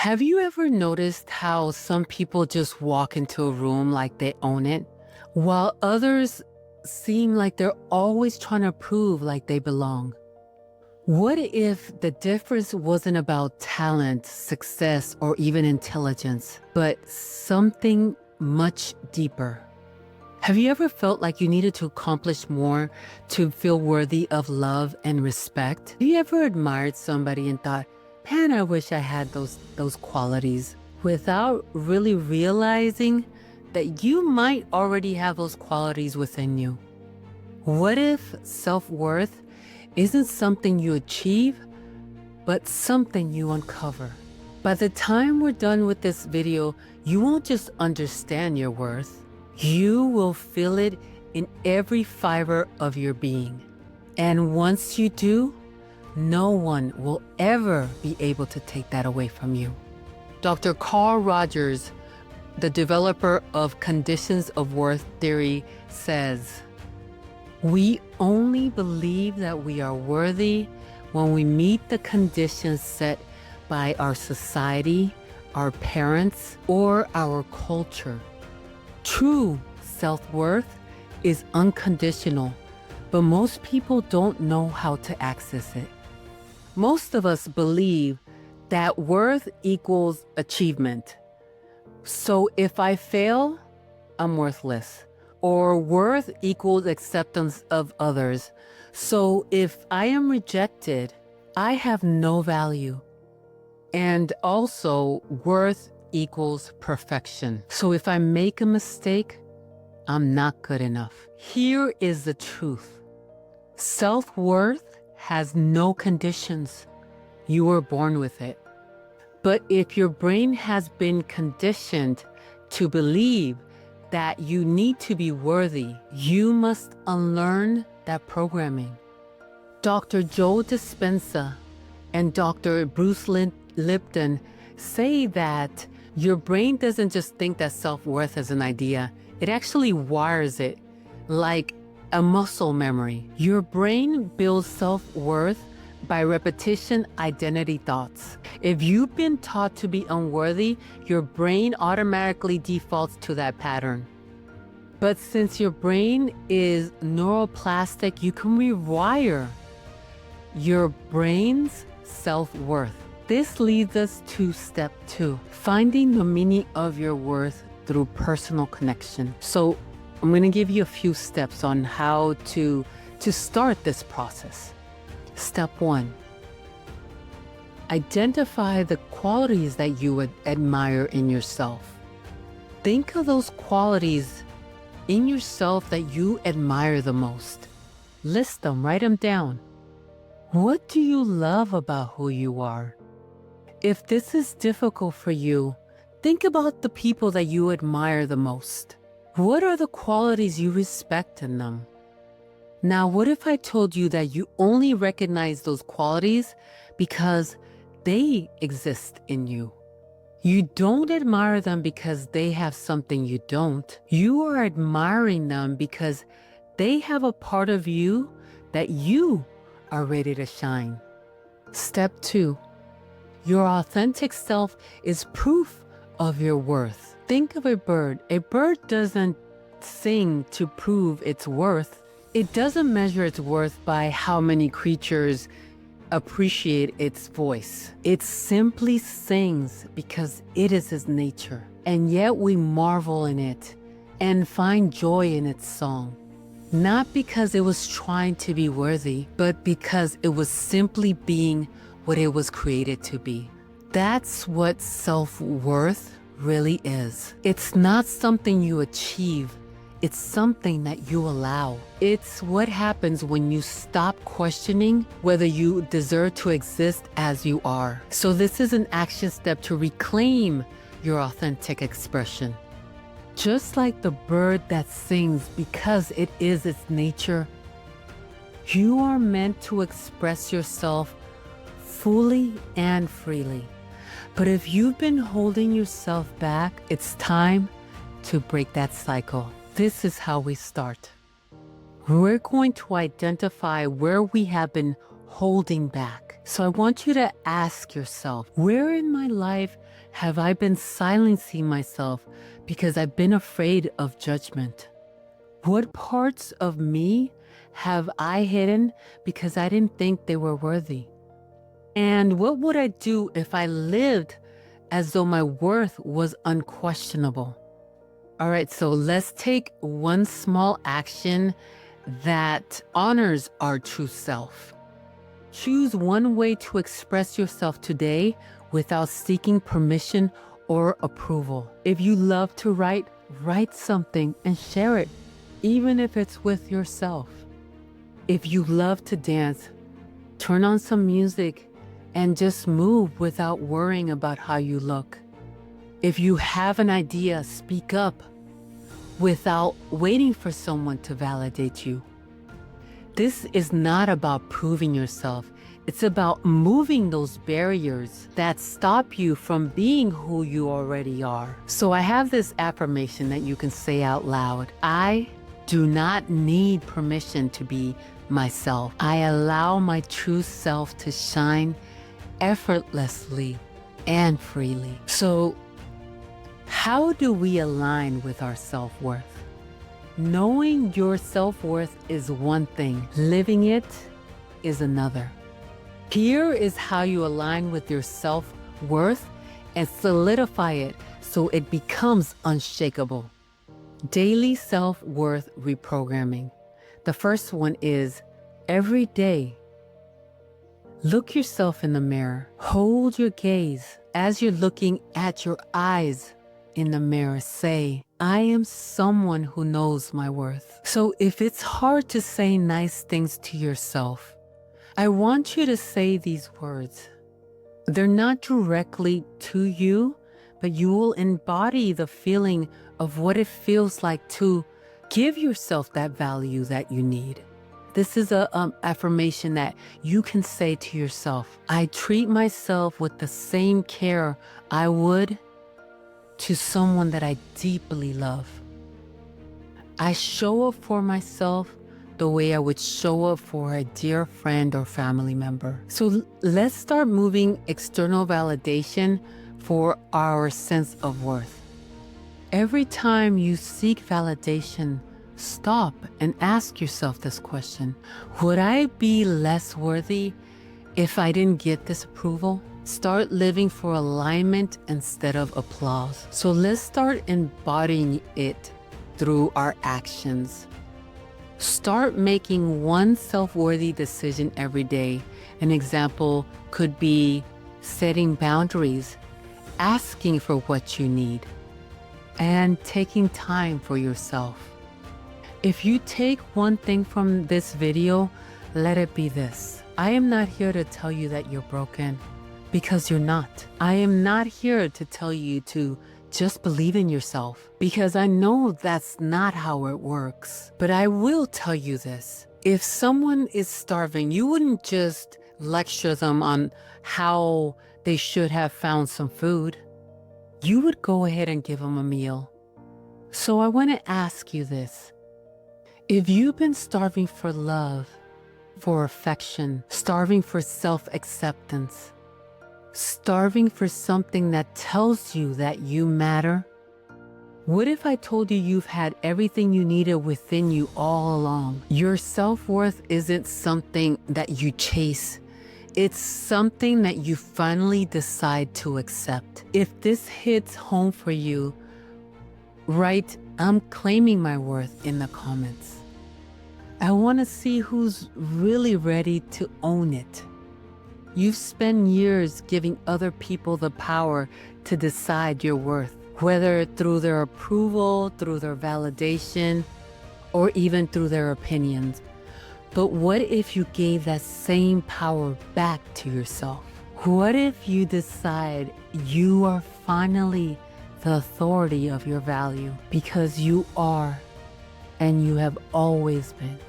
Have you ever noticed how some people just walk into a room like they own it, while others seem like they're always trying to prove like they belong? What if the difference wasn't about talent, success, or even intelligence, but something much deeper? Have you ever felt like you needed to accomplish more to feel worthy of love and respect? Have you ever admired somebody and thought, man, I wish I had those qualities, without really realizing that you might already have those qualities within you? What if self-worth isn't something you achieve, but something you uncover? By the time we're done with this video, you won't just understand your worth, you will feel it in every fiber of your being. And once you do, no one will ever be able to take that away from you. Dr. Carl Rogers, the developer of conditions of worth theory, says, "We only believe that we are worthy when we meet the conditions set by our society, our parents, or our culture. True self-worth is unconditional, but most people don't know how to access it. Most of us believe that worth equals achievement. So if I fail, I'm worthless. Or worth equals acceptance of others. So if I am rejected, I have no value. And also, worth equals perfection. So if I make a mistake, I'm not good enough." Here is the truth. Self-worth has no conditions. You were born with it. But if your brain has been conditioned to believe that you need to be worthy, you must unlearn that programming. Dr. Joe Dispenza and Dr. Bruce Lipton say that your brain doesn't just think that self-worth is an idea, it actually wires it like a muscle memory. Your brain builds self-worth by repetition identity thoughts. If you've been taught to be unworthy, your brain automatically defaults to that pattern. But since your brain is neuroplastic, you can rewire your brain's self-worth. This leads us to step 2, finding the meaning of your worth through personal connection. So I'm going to give you a few steps on how to start this process. Step 1, identify the qualities that you would admire in yourself. Think of those qualities in yourself that you admire the most. List them, write them down. What do you love about who you are? If this is difficult for you, think about the people that you admire the most. What are the qualities you respect in them? Now, what if I told you that you only recognize those qualities because they exist in you? You don't admire them because they have something you don't. You are admiring them because they have a part of you that you are ready to shine. Step 2, your authentic self is proof of your worth. Think of a bird. A bird doesn't sing to prove its worth. It doesn't measure its worth by how many creatures appreciate its voice. It simply sings because it is its nature. And yet we marvel in it and find joy in its song. Not because it was trying to be worthy, but because it was simply being what it was created to be. That's what self-worth really is. It's not something you achieve. It's something that you allow. It's what happens when you stop questioning whether you deserve to exist as you are. So this is an action step to reclaim your authentic expression. Just like the bird that sings because it is its nature, you are meant to express yourself fully and freely. But if you've been holding yourself back, it's time to break that cycle. This is how we start. We're going to identify where we have been holding back. So I want you to ask yourself, where in my life have I been silencing myself because I've been afraid of judgment? What parts of me have I hidden because I didn't think they were worthy? And what would I do if I lived as though my worth was unquestionable? All right, so let's take one small action that honors our true self. Choose one way to express yourself today without seeking permission or approval. If you love to write, write something and share it, even if it's with yourself. If you love to dance, turn on some music and just move without worrying about how you look. If you have an idea, speak up without waiting for someone to validate you. This is not about proving yourself. It's about moving those barriers that stop you from being who you already are. So I have this affirmation that you can say out loud. I do not need permission to be myself. I allow my true self to shine effortlessly and freely. So how do we align with our self-worth? Knowing your self-worth is one thing, living it is another. Here is how you align with your self-worth and solidify it so it becomes unshakable. Daily self-worth reprogramming. The first one is every day. Look yourself in the mirror. Hold your gaze as you're looking at your eyes in the mirror. Say, I am someone who knows my worth. So if it's hard to say nice things to yourself, I want you to say these words. They're not directly to you, but you will embody the feeling of what it feels like to give yourself that value that you need. This is an affirmation that you can say to yourself. I treat myself with the same care I would to someone that I deeply love. I show up for myself the way I would show up for a dear friend or family member. So let's start moving external validation for our sense of worth. Every time you seek validation, stop and ask yourself this question. Would I be less worthy if I didn't get this approval? Start living for alignment instead of applause. So let's start embodying it through our actions. Start making one self-worthy decision every day. An example could be setting boundaries, asking for what you need, and taking time for yourself. If you take one thing from this video, let it be this. I am not here to tell you that you're broken, because you're not. I am not here to tell you to just believe in yourself, because I know that's not how it works. But I will tell you this. If someone is starving, you wouldn't just lecture them on how they should have found some food. You would go ahead and give them a meal. So I want to ask you this. If you've been starving for love, for affection, starving for self-acceptance, starving for something that tells you that you matter, what if I told you you've had everything you needed within you all along? Your self-worth isn't something that you chase. It's something that you finally decide to accept. If this hits home for you, write, I'm claiming my worth in the comments. I want to see who's really ready to own it. You've spent years giving other people the power to decide your worth, whether through their approval, through their validation, or even through their opinions. But what if you gave that same power back to yourself? What if you decide you are finally the authority of your value, because you are and you have always been?